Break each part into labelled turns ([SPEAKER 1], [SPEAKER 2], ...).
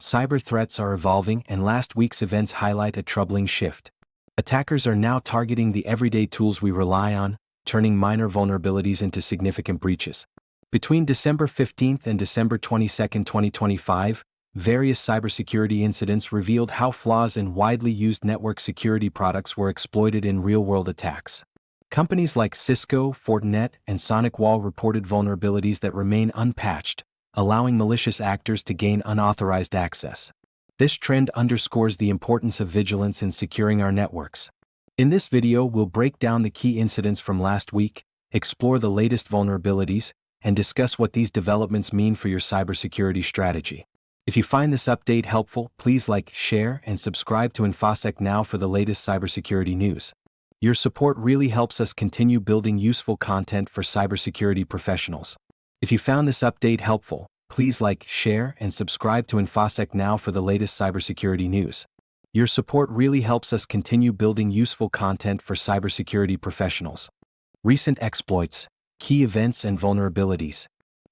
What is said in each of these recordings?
[SPEAKER 1] Cyber threats are evolving, and last week's events highlight a troubling shift. Attackers are now targeting the everyday tools we rely on, turning minor vulnerabilities into significant breaches. Between December 15th and December 22nd, 2025, various cybersecurity incidents revealed how flaws in widely used network security products were exploited in real-world attacks. Companies like Cisco, Fortinet, and SonicWall reported vulnerabilities that remain unpatched, allowing malicious actors to gain unauthorized access. This trend underscores the importance of vigilance in securing our networks. In this video, we'll break down the key incidents from last week, explore the latest vulnerabilities, and discuss what these developments mean for your cybersecurity strategy. If you find this update helpful, please like, share, and subscribe to InfoSec Now for the latest cybersecurity news. Your support really helps us continue building useful content for cybersecurity professionals. If you found this update helpful, please like, share, and subscribe to InfoSec Now for the latest cybersecurity news. Your support really helps us continue building useful content for cybersecurity professionals. Recent exploits, key events, and vulnerabilities.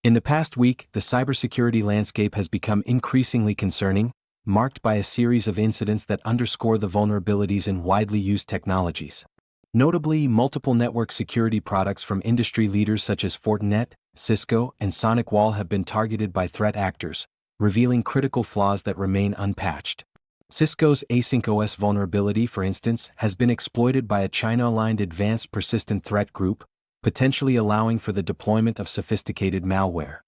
[SPEAKER 1] In the past week, the cybersecurity landscape has become increasingly concerning, marked by a series of incidents that underscore the vulnerabilities in widely used technologies. Notably, multiple network security products from industry leaders such as Fortinet, Cisco, and SonicWall have been targeted by threat actors, revealing critical flaws that remain unpatched. Cisco's AsyncOS vulnerability, for instance, has been exploited by a China-aligned advanced persistent threat group, potentially allowing for the deployment of sophisticated malware.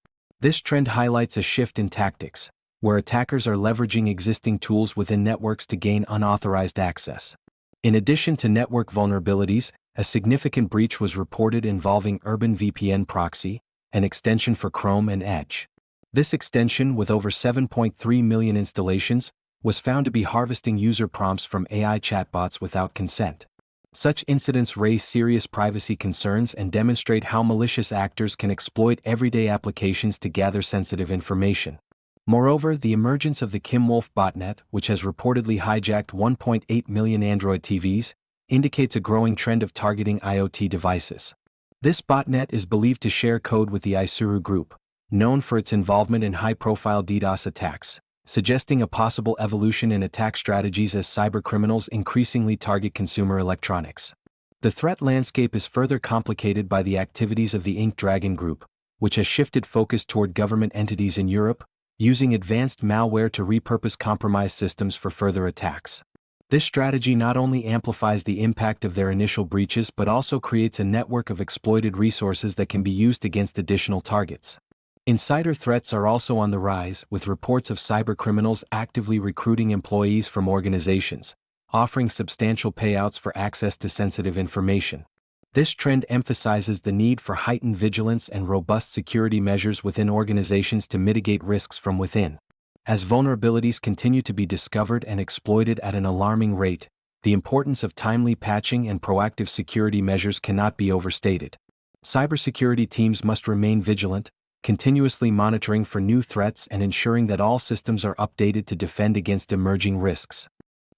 [SPEAKER 1] This trend highlights a shift in tactics, where attackers are leveraging existing tools within networks to gain unauthorized access. In addition to network vulnerabilities, a significant breach was reported involving Urban VPN Proxy, an extension for Chrome and Edge. This extension, with over 7.3 million installations, was found to be harvesting user prompts from AI chatbots without consent. Such incidents raise serious privacy concerns and demonstrate how malicious actors can exploit everyday applications to gather sensitive information. Moreover, the emergence of the Kim Wolf botnet, which has reportedly hijacked 1.8 million Android TVs, indicates a growing trend of targeting IoT devices. This botnet is believed to share code with the Isuru Group, known for its involvement in high-profile DDoS attacks, suggesting a possible evolution in attack strategies as cybercriminals increasingly target consumer electronics. The threat landscape is further complicated by the activities of the Ink Dragon Group, which has shifted focus toward government entities in Europe, using advanced malware to repurpose compromised systems for further attacks. This strategy not only amplifies the impact of their initial breaches but also creates a network of exploited resources that can be used against additional targets. Insider threats are also on the rise, with reports of cybercriminals actively recruiting employees from organizations, offering substantial payouts for access to sensitive information. This trend emphasizes the need for heightened vigilance and robust security measures within organizations to mitigate risks from within. As vulnerabilities continue to be discovered and exploited at an alarming rate, the importance of timely patching and proactive security measures cannot be overstated. Cybersecurity teams must remain vigilant, continuously monitoring for new threats and ensuring that all systems are updated to defend against emerging risks.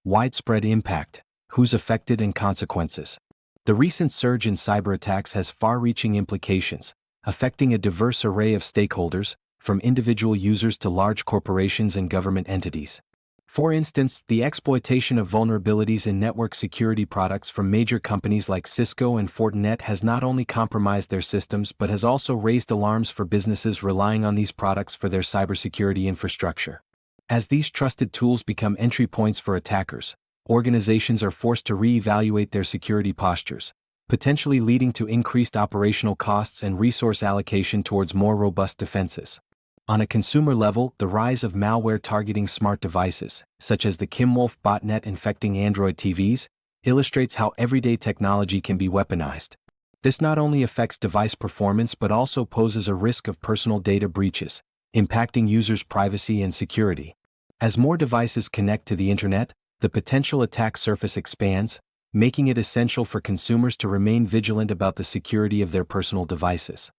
[SPEAKER 1] Widespread impact, who's affected and consequences. The recent surge in cyber attacks has far-reaching implications, affecting a diverse array of stakeholders, from individual users to large corporations and government entities. For instance, the exploitation of vulnerabilities in network security products from major companies like Cisco and Fortinet has not only compromised their systems but has also raised alarms for businesses relying on these products for their cybersecurity infrastructure. As these trusted tools become entry points for attackers, organizations are forced to re-evaluate their security postures, potentially leading to increased operational costs and resource allocation towards more robust defenses. On a consumer level, the rise of malware targeting smart devices, such as the Kim Wolf botnet infecting Android TVs, illustrates how everyday technology can be weaponized. This not only affects device performance but also poses a risk of personal data breaches, impacting users' privacy and security. As more devices connect to the internet, the potential attack surface expands, making it essential for consumers to remain vigilant about the security of their personal devices.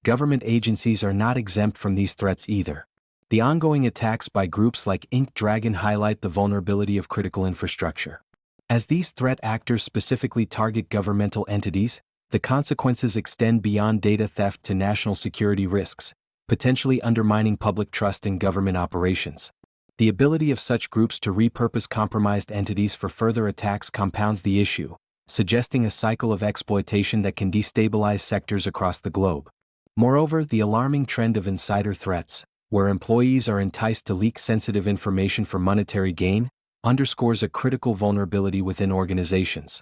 [SPEAKER 1] Government agencies are not exempt from these threats either. The ongoing attacks by groups like Ink Dragon highlight the vulnerability of critical infrastructure. As these threat actors specifically target governmental entities, the consequences extend beyond data theft to national security risks, potentially undermining public trust in government operations. The ability of such groups to repurpose compromised entities for further attacks compounds the issue, suggesting a cycle of exploitation that can destabilize sectors across the globe. Moreover, the alarming trend of insider threats, where employees are enticed to leak sensitive information for monetary gain, underscores a critical vulnerability within organizations.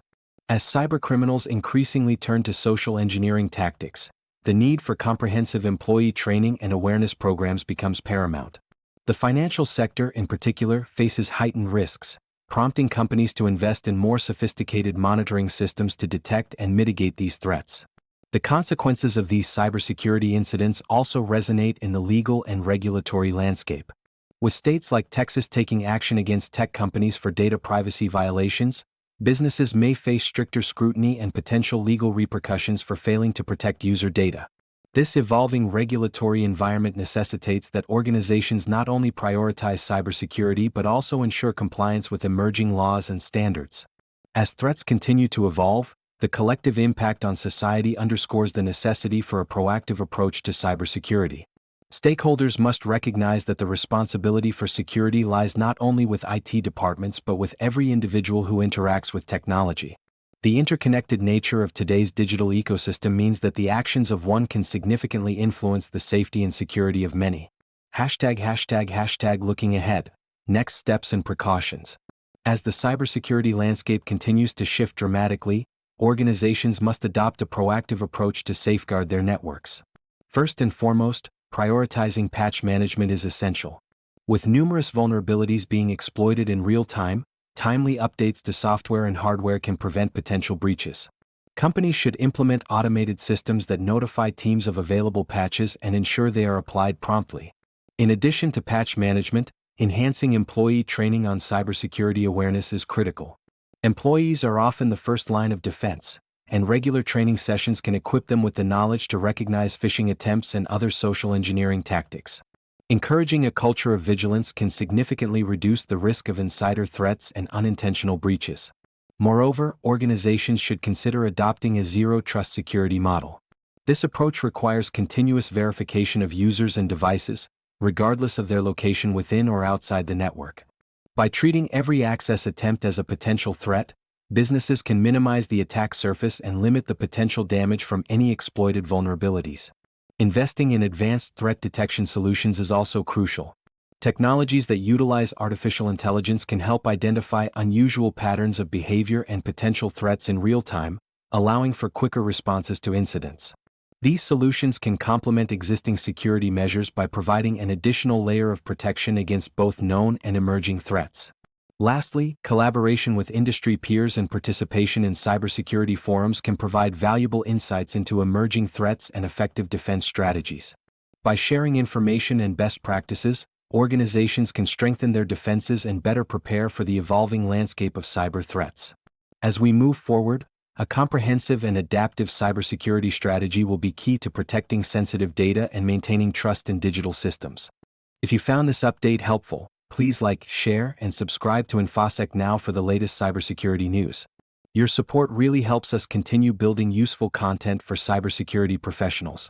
[SPEAKER 1] As cybercriminals increasingly turn to social engineering tactics, the need for comprehensive employee training and awareness programs becomes paramount. The financial sector, in particular, faces heightened risks, prompting companies to invest in more sophisticated monitoring systems to detect and mitigate these threats. The consequences of these cybersecurity incidents also resonate in the legal and regulatory landscape. With states like Texas taking action against tech companies for data privacy violations, businesses may face stricter scrutiny and potential legal repercussions for failing to protect user data. This evolving regulatory environment necessitates that organizations not only prioritize cybersecurity but also ensure compliance with emerging laws and standards. As threats continue to evolve, the collective impact on society underscores the necessity for a proactive approach to cybersecurity. Stakeholders must recognize that the responsibility for security lies not only with IT departments but with every individual who interacts with technology. The interconnected nature of today's digital ecosystem means that the actions of one can significantly influence the safety and security of many. Looking ahead. Next steps and precautions. As the cybersecurity landscape continues to shift dramatically, organizations must adopt a proactive approach to safeguard their networks. First and foremost, prioritizing patch management is essential. With numerous vulnerabilities being exploited in real time, timely updates to software and hardware can prevent potential breaches. Companies should implement automated systems that notify teams of available patches and ensure they are applied promptly. In addition to patch management, enhancing employee training on cybersecurity awareness is critical. Employees are often the first line of defense, and regular training sessions can equip them with the knowledge to recognize phishing attempts and other social engineering tactics. Encouraging a culture of vigilance can significantly reduce the risk of insider threats and unintentional breaches. Moreover, organizations should consider adopting a zero-trust security model. This approach requires continuous verification of users and devices, regardless of their location within or outside the network. By treating every access attempt as a potential threat, businesses can minimize the attack surface and limit the potential damage from any exploited vulnerabilities. Investing in advanced threat detection solutions is also crucial. Technologies that utilize artificial intelligence can help identify unusual patterns of behavior and potential threats in real time, allowing for quicker responses to incidents. These solutions can complement existing security measures by providing an additional layer of protection against both known and emerging threats. Lastly, collaboration with industry peers and participation in cybersecurity forums can provide valuable insights into emerging threats and effective defense strategies. By sharing information and best practices, organizations can strengthen their defenses and better prepare for the evolving landscape of cyber threats. As we move forward, a comprehensive and adaptive cybersecurity strategy will be key to protecting sensitive data and maintaining trust in digital systems. If you found this update helpful, please like, share, and subscribe to InfoSec Now for the latest cybersecurity news. Your support really helps us continue building useful content for cybersecurity professionals.